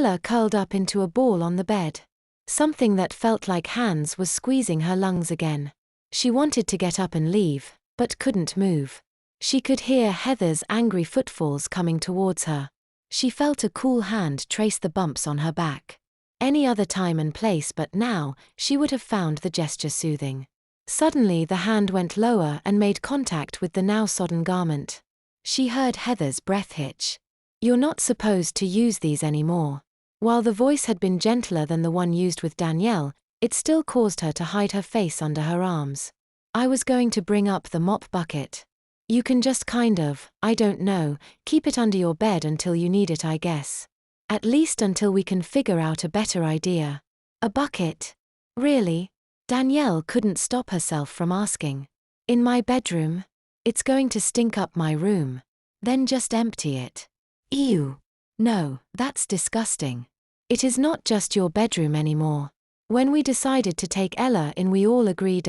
Ella curled up into a ball on the bed. Something that felt like hands was squeezing her lungs again. She wanted to get up and leave, but couldn't move. She could hear Heather's angry footfalls coming towards her. She felt a cool hand trace the bumps on her back. Any other time and place but now, she would have found the gesture soothing. Suddenly the hand went lower and made contact with the now sodden garment. She heard Heather's breath hitch. "You're not supposed to use these anymore." While the voice had been gentler than the one used with Danielle, it still caused her to hide her face under her arms. "I was going to bring up the mop bucket. You can just I don't know, keep it under your bed until you need it, I guess. At least until we can figure out a better idea." "A bucket? Really?" Danielle couldn't stop herself from asking. "In my bedroom? It's going to stink up my room. Then just empty it." "Ew. No, that's disgusting. It is not just your bedroom anymore. When we decided to take Ella in, we all agreed.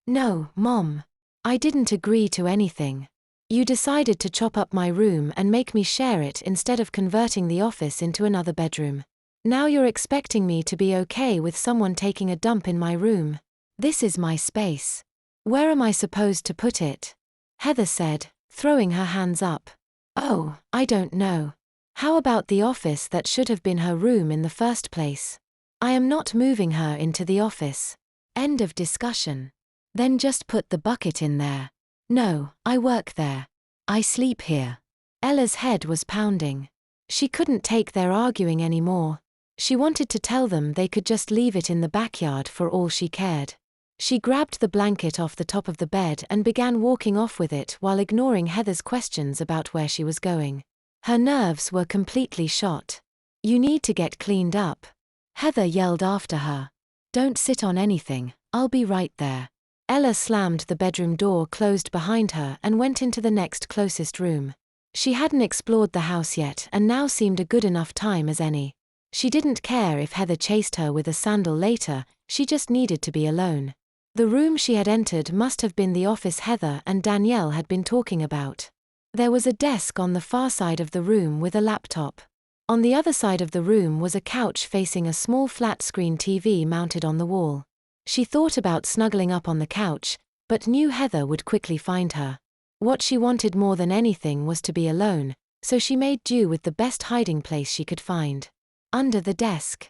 No, Mom. I didn't agree to anything. You decided to chop up my room and make me share it instead of converting the office into another bedroom. Now you're expecting me to be okay with someone taking a dump in my room. This is my space. Where am I supposed to put it?" Heather said, throwing her hands up. "Oh, I don't know. How about the office that should have been her room in the first place? I am not moving her into the office. End of discussion. Then just put the bucket in there." "No, I work there. I sleep here." Ella's head was pounding. She couldn't take their arguing anymore. She wanted to tell them they could just leave it in the backyard for all she cared. She grabbed the blanket off the top of the bed and began walking off with it while ignoring Heather's questions about where she was going. Her nerves were completely shot. "You need to get cleaned up," Heather yelled after her. "Don't sit on anything, I'll be right there." Ella slammed the bedroom door closed behind her and went into the next closest room. She hadn't explored the house yet and now seemed a good enough time as any. She didn't care if Heather chased her with a sandal later, she just needed to be alone. The room she had entered must have been the office Heather and Danielle had been talking about. There was a desk on the far side of the room with a laptop. On the other side of the room was a couch facing a small flat-screen TV mounted on the wall. She thought about snuggling up on the couch, but knew Heather would quickly find her. What she wanted more than anything was to be alone, so she made do with the best hiding place she could find. Under the desk.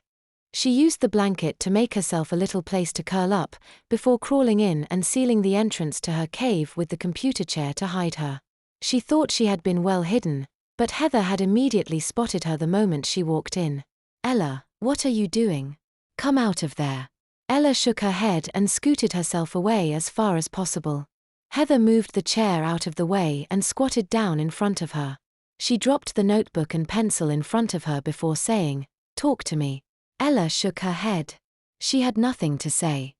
She used the blanket to make herself a little place to curl up, before crawling in and sealing the entrance to her cave with the computer chair to hide her. She thought she had been well hidden, but Heather had immediately spotted her the moment she walked in. "Ella, what are you doing? Come out of there." Ella shook her head and scooted herself away as far as possible. Heather moved the chair out of the way and squatted down in front of her. She dropped the notebook and pencil in front of her before saying, "Talk to me." Ella shook her head. She had nothing to say.